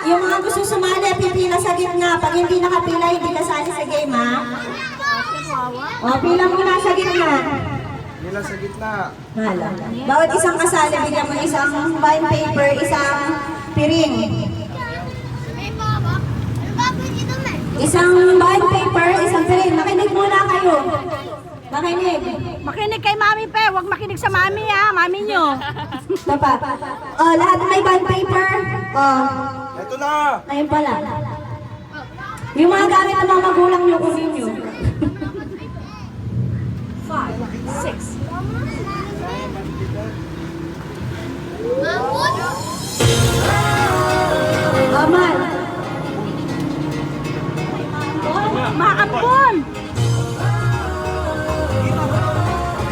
yung mga gusto sumali, pipila sa gitna. Pag hindi nakapila, hindi kasali sa game, ha? O, pila muna sa gitna. Pila sa gitna. Hala. Bawat isang kasali, bigyan mo isang bond paper, isang piring. Isang bond paper, isang piring. Makinig muna kayo. Makinig. Makinig kay Mami Pe, huwag makinig sa Mami ha, Mami nyo. Tapa. O, lahat may bond paper. O, Ito na! ayun pala. Yung mga gamit ng mga magulang nyo, kunin nyo. 5, 6. Aman. Makapon!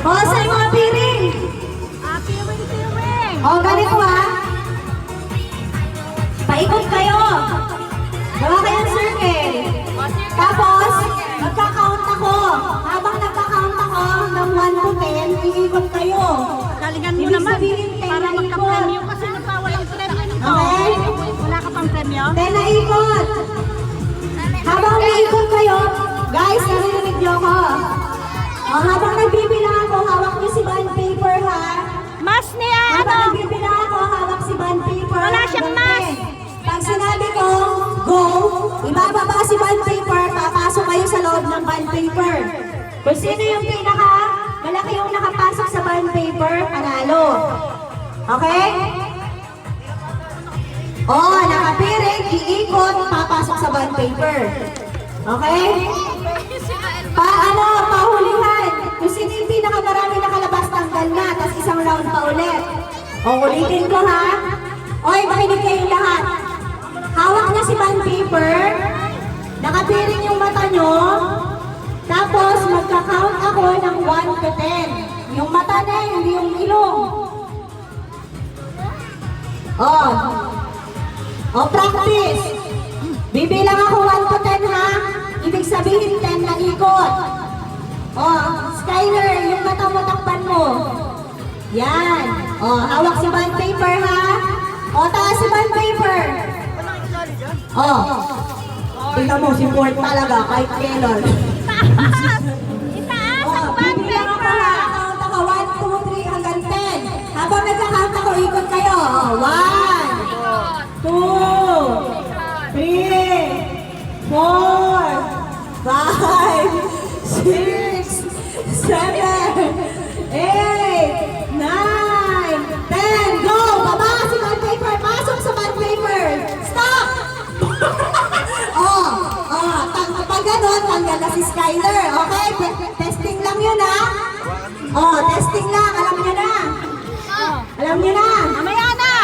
O, sa mga piring. Piwing! O, ganito ha. Paikot kayo. Gawa kayong circle. Tapos, magka-count ako. Habang nagka-count ako ng 1 to 10, iikot kayo. Galingan mo Ibig naman sabihin, 10 para na magka-premyo ikot. kasi walang premyo nito. Okay? Wala ka pang premyo? 10 na ikot. Habang umiikot kayo, guys, narinig niyo ako. O, habang nagbibilang ako, hawak niyo si bond paper ha. Mas niya, Habang ano? nagbibilang ako, hawak si bond paper. Wala siyang mas. Pag sinabi ko, go, ibababa si bond paper, papasok kayo sa loob ng bond paper. Kung sino yung pinaka malaki yung nakapasok sa bond paper, panalo. Okay? Oh, nakapiring, iikot, papasok sa bond paper. Okay? Pahulihan. Kung sino yung pinakamarami nakalabas, tanggal na, tapos isang round pa ulit. O, ulitin ko ha. Oy, makinig kayong lahat. Hawak niya si bond paper, nakapiring yung mata nyo, tapos magka-count ako ng 1 to 10. Yung mata na, hindi yung ilong. Oh. Oh, practice. Bibilang ako 1 to 10 ha. Ibig sabihin 10 na ikot. Oh, Skyler, yung mata mo takpan mo. Yan. Oh, hawak si bond paper ha. Oh, taas si bond paper. Oh. Tingnan mo, si Ford talaga, kahit kailan. Itaas Oh, ang bond bibilang ako paper! ha. Count ako, 1, 2, 3, hanggang 10. Habang nagka-count ako, ikot kayo. Oh, 1, 2, 3, 4, 5, 6, 7, 8, 9, 10. Go! Baba si bond paper. Pasok sa bond paper. Stop! Pag gano'n, tanggal na si Skyler. Okay? Testing lang yun, ha? Oh, testing lang. Alam niyo na. Alam niyo na. Mamaya na!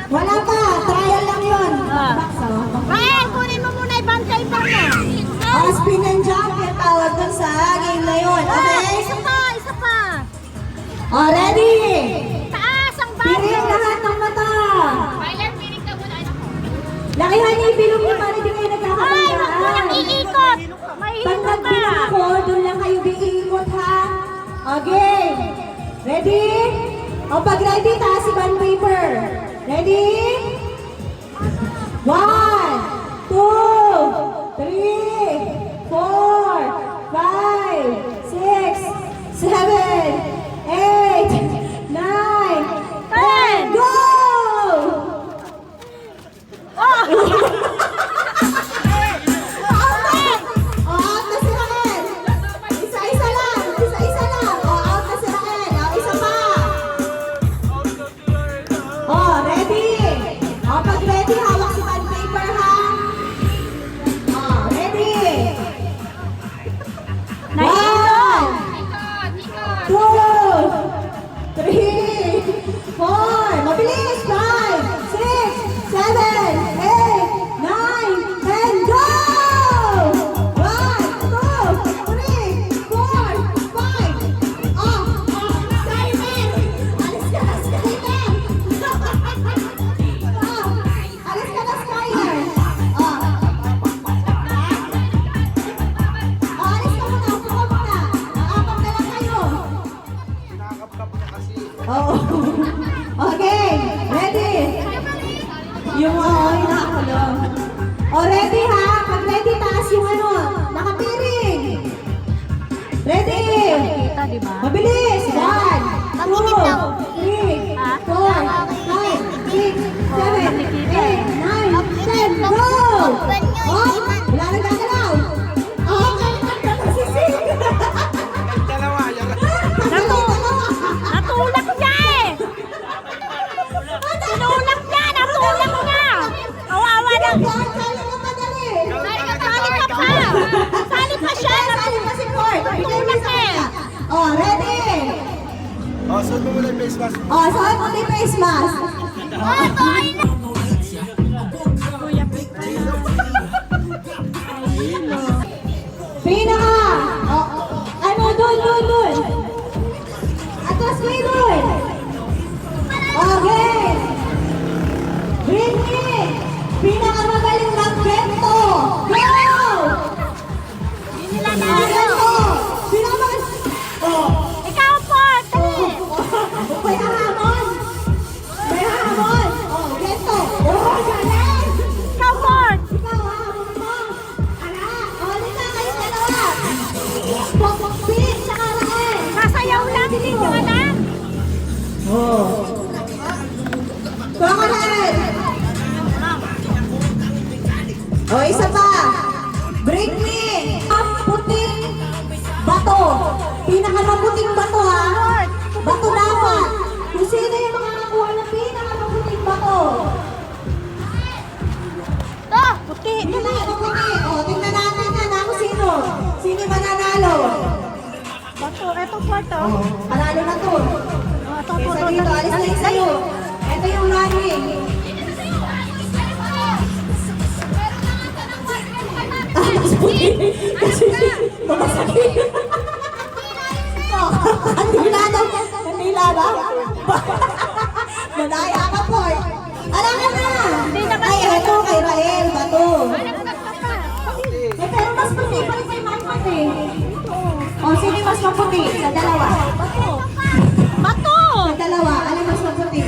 Wala pa. Trial lang yun. Rael, kunin mo muna yung bond paper mo. Oh, spin and jump. Yung tawag dun sa game na yun. Okay? Isa pa, isa pa. Oh, ready? Taas ang bond Piring paper. lahat ng mata. Tyler, piling ka muna. Lakihan niyo yung bilog niyo para di kayo Ay, wag mo nang nagkakabanggaan. iikot. Pag Mahihilo ka. nagbilang ako, doon lang kayo biikot ha. Okay. Ready? O pag ready, taas si bond paper. Ready? 1, 2, 3, 4, 5, 6, 7, 8, 9, 10. Go! Out na si Rael. Isa-isa lang. Isa-isa lang. Out na si Rael. Isa pa. Ready? Pag ready, hawak si bond paper ha. Ready? 1, 2, 3, 4. Mabilis. 5, 6, 7, 8, O, ready ha? Pag ready, taas yung ano, nakapiring. Ready? Kita, di ba? Mabilis! 1, 2, 3, 4, 5, 6, 7, 8, 9, 10, go! Oh, wala nang gagalaw. Oh, nasisig. Dalawa, yan. Natulak niya eh! Tinulak niya! Natulak niya! Kawawa na! Sali mo madali. Sali ka pa! Sali pa siya! Sali pa si Ford. Natulak eh! Oh, ready? Oh, suot mo muna yung face mask. Oh, suot mo yung face mask. Pinaka! Oh, ano, dun. Atras kayo dun. Okay. Bring me. Pinaka magaling mag-gento. Go! Gento. Pinaka magaling. Oh. Ikaw po! Dali! May hamon. Oh, gento. Oh, galing. Ikaw po! Ikaw, hamon mo. Ala, oh, dito kayo dalawa. Pokpok-pin, tsaka Rael. Sasayaw lang din yung anak! Crocodile! O, isa pa. Bring me. Puting bato. Pinakamaputing bato, ha? Bato dapat. Kung sino yung makakakuha ng pinakamaputing bato. Puti! Pinakamaputi. O, tingnan natin na kung sino. Sino yung mananalo? Bato, eto po ito. Panalo na to. Ito, Kesa dito, alis na yung sa'yo. Ito yung running. Kasi mamasakit. Kanila daw. Kanila ba? Madaya ka po. Alam ka na. Ay, ito kay Rael. Bato. Eh, pero mas puti pa rin kay Marcos eh. O, sino yung mas maputi? Sa dalawa. Bato! Sa dalawa. Alin mas maputi?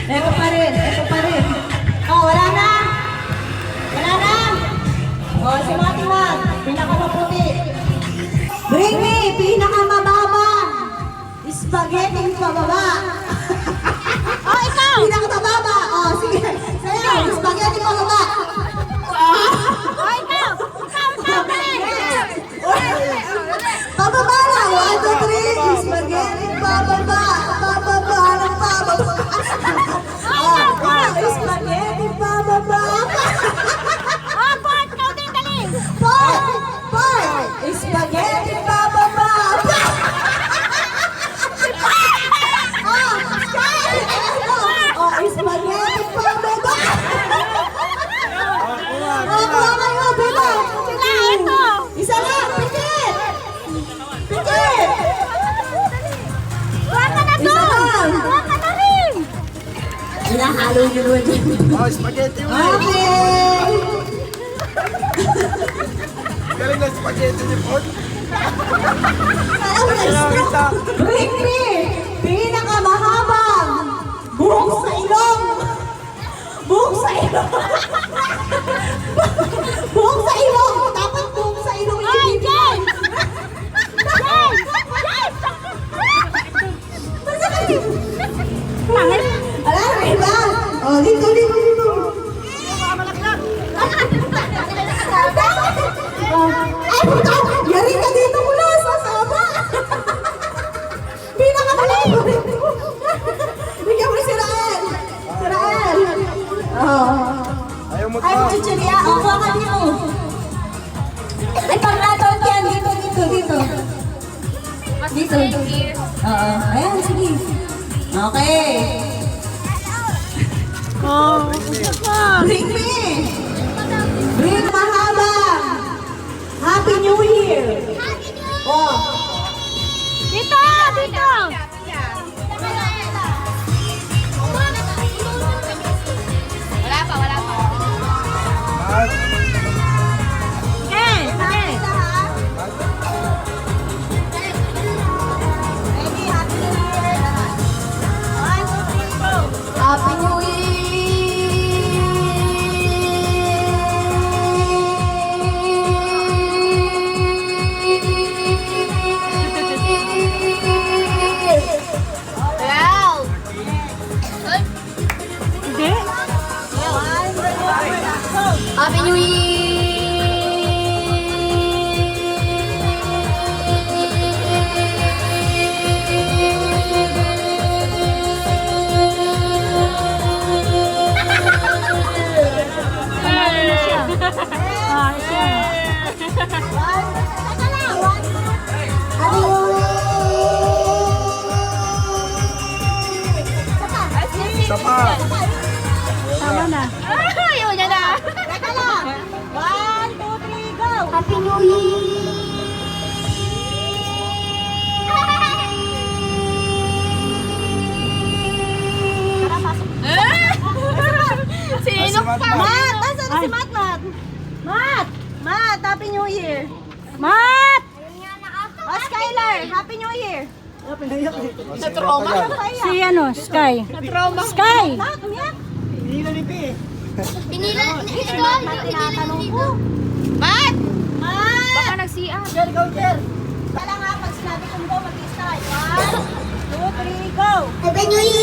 Ito pa rin. Oh, wala na. Oh, si Matimat. Pinakamaputi. Bring me. Pinakamababa. Spaghetti pababa. Oh, ikaw! Pinakamababa. Oh, sige. Sa'yo. Spaghetti pababa. Oh, ikaw! Dali! Pababa lang. 1, 2, 3. Spaghetti pababa. Pababa lang pababa. Spaghetti pababa. Oh, Bart! Ikaw din, dali! Part! Spaghetti pababa. Oh, spaghetti pababa. Oh, kuha kayo, Beba. Sila, ito! Isa lang, pikit. Pikit. Kuha ka na Isa doon! lang. Kuha ka na rin! Hinahalo niyo naman dyan. Oh, spaghetti mo. Okay. Galing na spaghetti ni Ford. Alam mo na, bring me. Pinakamahabang buhok sa ilong. Buhok sa ilong. Buhok sa ilong. Dapat buhok sa ilong. Ay, Jen! Jen! Pangit! Alam mo, iba. Oh, dito. Ay, puto! Yari ka dito mula sa sama! Pinakamalaki! Bigyan mo si Rael! Si Rael! Oh. Ayaw mo Ay, to. Chichiria! Oh, kuha ka dito! Ay, pag-atot yan! Dito! Dito! Oo. Ayan, sige. Okay. Oh, Bring me! Bring mahabang! Happy New Year! Oh! dito! Dito! Ah, Eh! Eh! Happy New Year! Happy New Ah, siya. Isa pa. Tama na. Ayaw niya na. Teka lang. 1, 2, 3, go! Happy New Year. Sino pa? Mat! Nasaan Ay. si Mat, Mat? Mat! Mat, Happy New Year! Mat! Oh, Skylar, Happy New Year! Natroma. Si ano, Sky. Sky! Mat, umiyak! Pinila. Tinatanong ko. Mat! Mat! Baka nag-CR. Kala nga, pag sinabi kong go, mag-start. 1, 2, 3, go! Happy New Year.